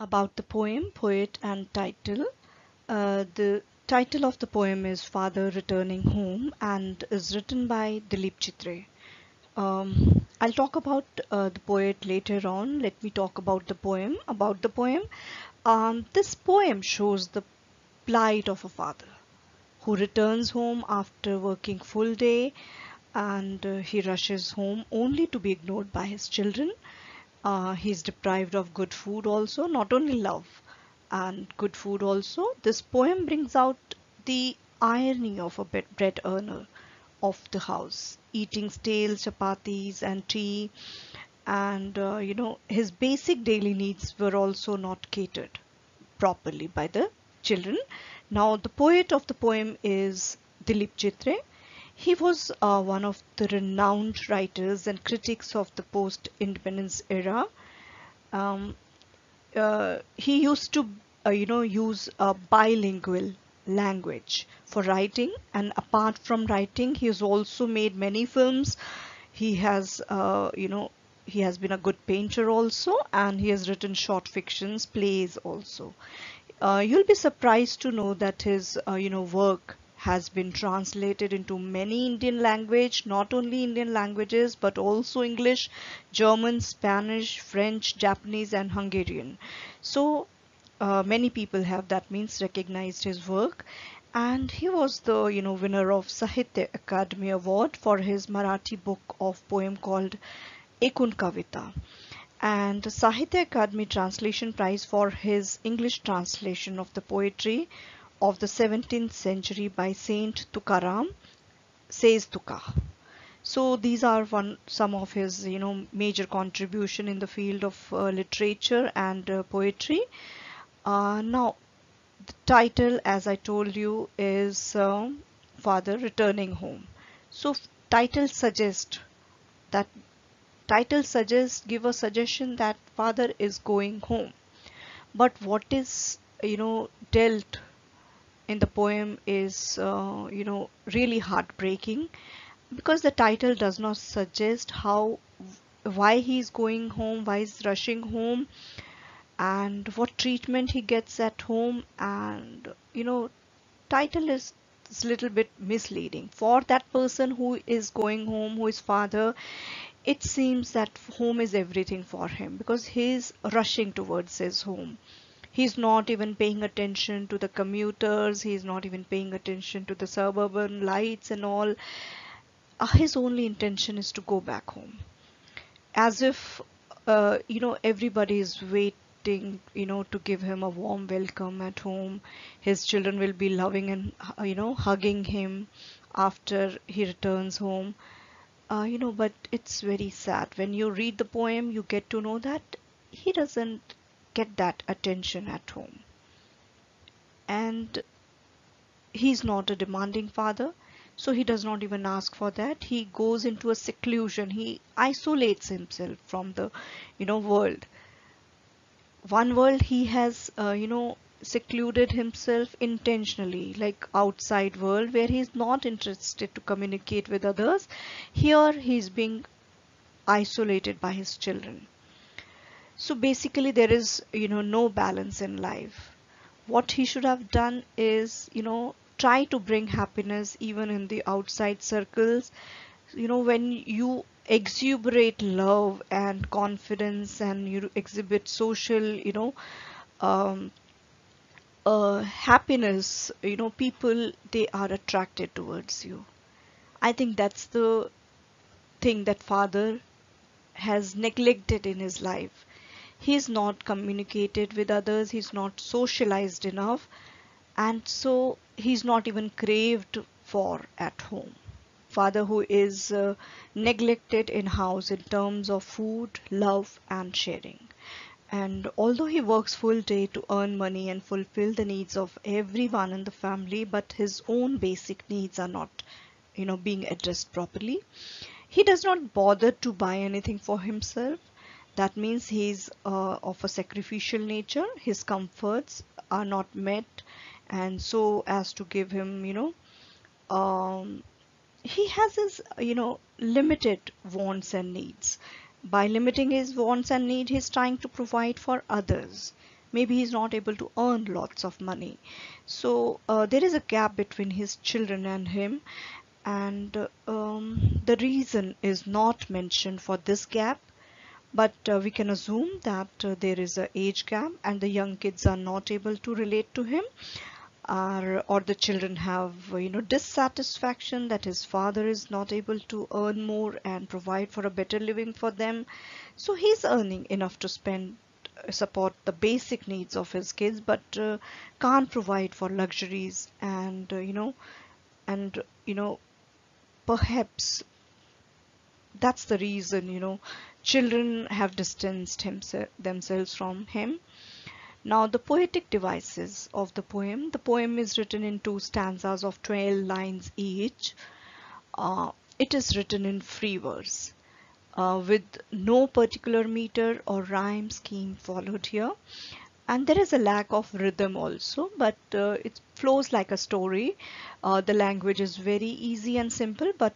About the poem, poet, and title. The title of the poem is Father Returning Home and is written by Dilip Chitre. I'll talk about the poet later on. Let me talk about the poem. About the poem, this poem shows the plight of a father who returns home after working full day, and he rushes home only to be ignored by his children. He's deprived of good food also, not only love and good food also. This poem brings out the irony of a bread earner of the house, eating stale chapatis and tea, and his basic daily needs were also not catered properly by the children. Now, the poet of the poem is Dilip Chitre. He was one of the renowned writers and critics of the post-independence era. Um, he used to, use a bilingual language for writing, and apart from writing, he has also made many films. He has, he has been a good painter also, and he has written short fictions, plays also. You'll be surprised to know that his, work has been translated into many Indian language, not only Indian languages, but also English, German, Spanish, French, Japanese, and Hungarian. So many people have that means recognized his work, and he was the winner of Sahitya Akademi Award for his Marathi book of poem called Ekun Kavita, and the Sahitya Akademi Translation Prize for his English translation of the poetry of the 17th century by Saint Tukaram, says Tuka. So these are some of his major contribution in the field of literature and poetry. Now the title, as I told you, is Father Returning Home. So title suggests that give a suggestion that father is going home. But what is dealt in the poem is really heartbreaking, because the title does not suggest how why he's going home, why he's rushing home, and what treatment he gets at home. And title is a little bit misleading for that person who is going home, who is father. It seems that home is everything for him because he's rushing towards his home. He's not even paying attention to the commuters, he's not even paying attention to the suburban lights and all. His only intention is to go back home. As if, everybody is waiting, to give him a warm welcome at home. His children will be loving and, hugging him after he returns home. But it's very sad. When you read the poem, you get to know that he doesn't get that attention at home. And he's not a demanding father, so he does not even ask for that. He goes into a seclusion. He isolates himself from the, world. One world he has, secluded himself intentionally, like outside world where he's not interested to communicate with others. Here he's being isolated by his children. So basically, there is, no balance in life. What he should have done is, try to bring happiness even in the outside circles. When you exuberate love and confidence and you exhibit social, um, happiness, people, they are attracted towards you. I think that's the thing that father has neglected in his life. He's not communicated with others, he's not socialized enough, and so he's not even craved for at home. Father who is neglected in house in terms of food, love, and sharing. And although he works full day to earn money and fulfill the needs of everyone in the family, but his own basic needs are not, being addressed properly. He does not bother to buy anything for himself. That means he's of a sacrificial nature. His comforts are not met, and so as to give him, um, he has his, limited wants and needs. By limiting his wants and needs, he's trying to provide for others. maybe he's not able to earn lots of money. So there is a gap between his children and him, and the reason is not mentioned for this gap, but we can assume that there is a age gap and the young kids are not able to relate to him, or the children have dissatisfaction that his father is not able to earn more and provide for a better living for them. So he's earning enough to spend support the basic needs of his kids, but can't provide for luxuries, and perhaps that's the reason children have distanced themselves from him. Now, the poetic devices of the poem. The poem is written in two stanzas of 12 lines each. It is written in free verse, with no particular meter or rhyme scheme followed here. And there is a lack of rhythm also, but it flows like a story. The language is very easy and simple, but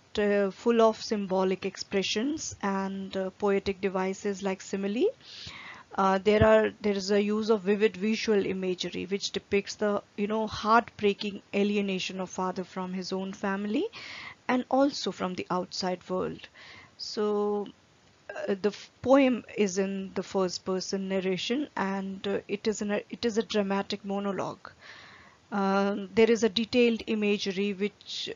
full of symbolic expressions and poetic devices like simile. There is a use of vivid visual imagery which depicts the heartbreaking alienation of father from his own family and also from the outside world. So the poem is in the first person narration, and it is a dramatic monologue. There is a detailed imagery which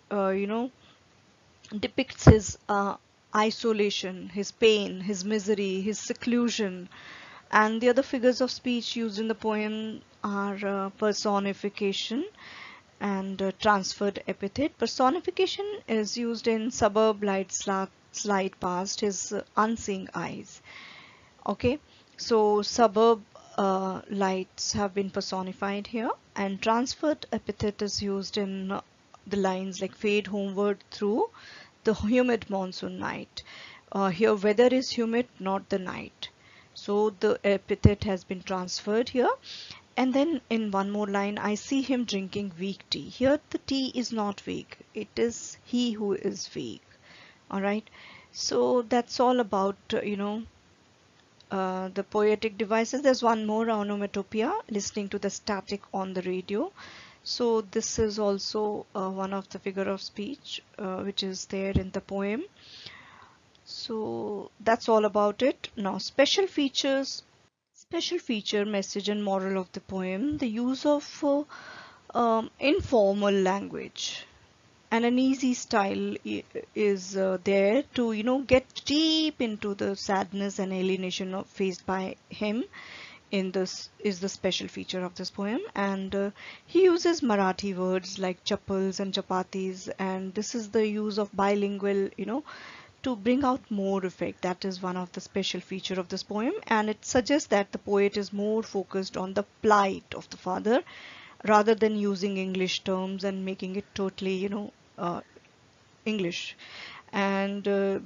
depicts his isolation, his pain, his misery, his seclusion. And the other figures of speech used in the poem are personification and transferred epithet. Personification is used in suburb light slide past his unseeing eyes. Okay, so suburb lights have been personified here, and transferred epithet is used in the lines like fade homeward through the humid monsoon night. Here weather is humid, not the night. So the epithet has been transferred here. And then in one more line, I see him drinking weak tea. Here the tea is not weak. It is he who is weak. All right. So that's all about, the poetic devices. There's one more, onomatopoeia, listening to the static on the radio. So this is also one of the figure of speech which is there in the poem. So that's all about it. Now, special feature, message and moral of the poem. The use of informal language and an easy style is there to get deep into the sadness and alienation faced by him. In this is the special feature of this poem, and he uses Marathi words like chappals and chapatis, and this is the use of bilingual to bring out more effect. That is one of the special feature of this poem, and it suggests that the poet is more focused on the plight of the father rather than using English terms and making it totally English. And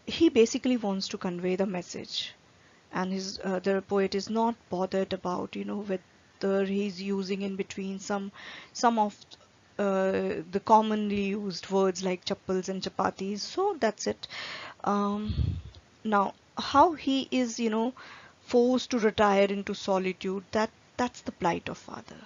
he basically wants to convey the message, and the poet is not bothered about whether he's using in between some of the commonly used words like chappals and chapatis. So that's it. Now, how he is forced to retire into solitude, that's the plight of father.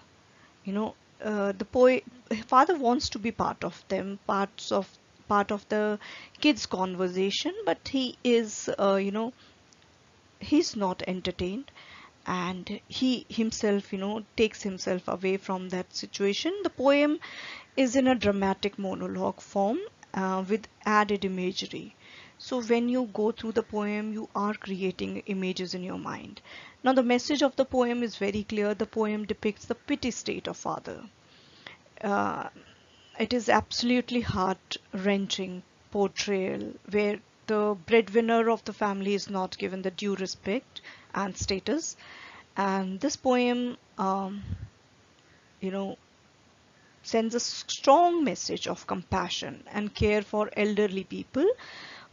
The poet father wants to be part of them, part of the kids conversation, but he is he's not entertained, and he himself takes himself away from that situation. The poem is in a dramatic monologue form with added imagery. So when you go through the poem, you are creating images in your mind. Now the message of the poem is very clear. The poem depicts the pity state of father. uh, it is absolutely heart-wrenching portrayal where the breadwinner of the family is not given the due respect and status. And this poem, you know, sends a strong message of compassion and care for elderly people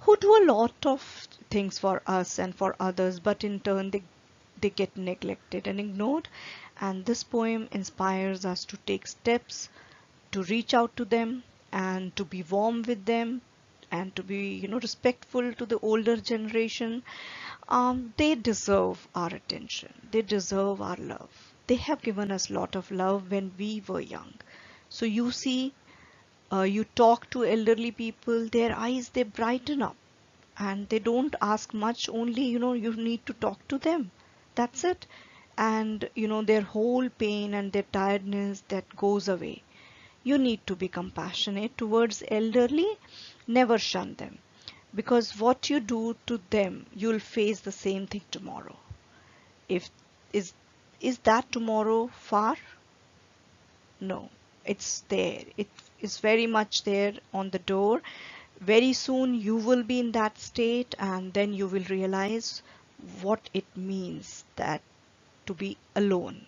who do a lot of things for us and for others, but in turn they get neglected and ignored. And this poem inspires us to take steps to reach out to them and to be warm with them, and to be, respectful to the older generation. They deserve our attention. They deserve our love. They have given us a lot of love when we were young. So you see, you talk to elderly people, their eyes, they brighten up, and they don't ask much. Only, you need to talk to them. That's it. And their whole pain and their tiredness, that goes away. You need to be compassionate towards elderly. Never shun them, because what you do to them, you'll face the same thing tomorrow. If is is that tomorrow far? No, it's there. It is very much there on the door. Very soon you will be in that state, and then you will realize what it means that to be alone.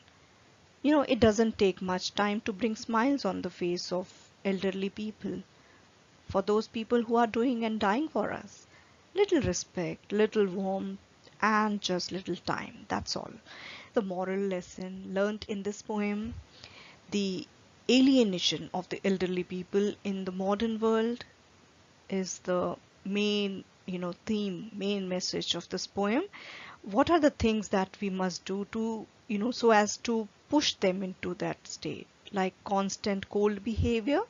It doesn't take much time to bring smiles on the face of elderly people. For those people who are doing and dying for us. Little respect, little warmth, and just little time. That's all. The moral lesson learned in this poem: the alienation of the elderly people in the modern world is the main, theme, main message of this poem. What are the things that we must do to, so as to push them into that state? Like constant cold behavior?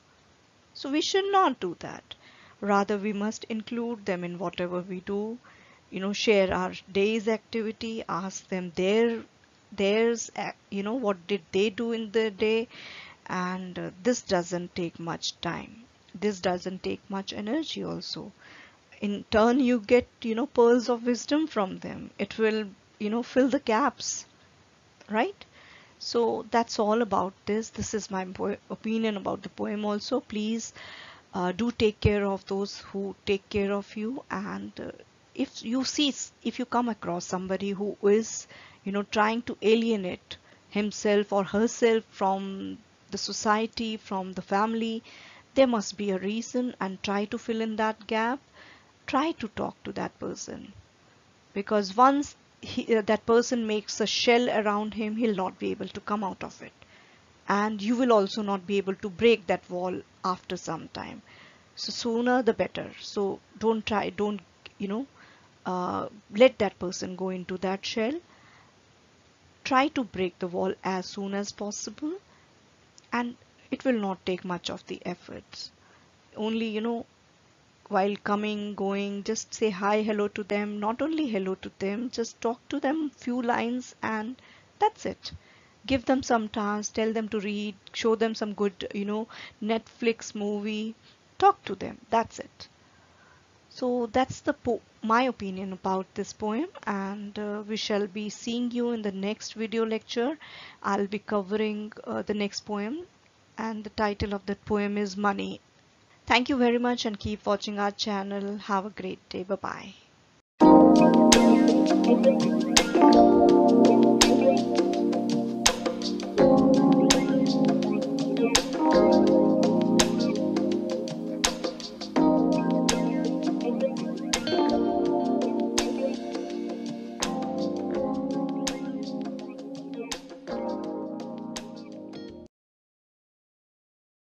So we should not do that. Rather, we must include them in whatever we do. Share our day's activity, ask them theirs, what did they do in the day, and this doesn't take much time. This doesn't take much energy also. In turn, you get, pearls of wisdom from them. It will, fill the gaps, right? So that's all about this. This is my opinion about the poem also. Please do take care of those who take care of you. And if you come across somebody who is, trying to alienate himself or herself from the society, from the family, there must be a reason, and try to fill in that gap. Try to talk to that person, because once that person makes a shell around him, he'll not be able to come out of it, and you will also not be able to break that wall after some time. So sooner the better. So don't let that person go into that shell. Try to break the wall as soon as possible, and it will not take much of the efforts. Only, while coming, going, just say hi, hello to them. Not only hello to them, just talk to them few lines, and that's it. Give them some task, tell them to read, show them some good, Netflix movie. Talk to them. That's it. So that's my opinion about this poem, and we shall be seeing you in the next video lecture. I'll be covering the next poem, and the title of that poem is Money. Thank you very much, and keep watching our channel. Have a great day. Bye bye.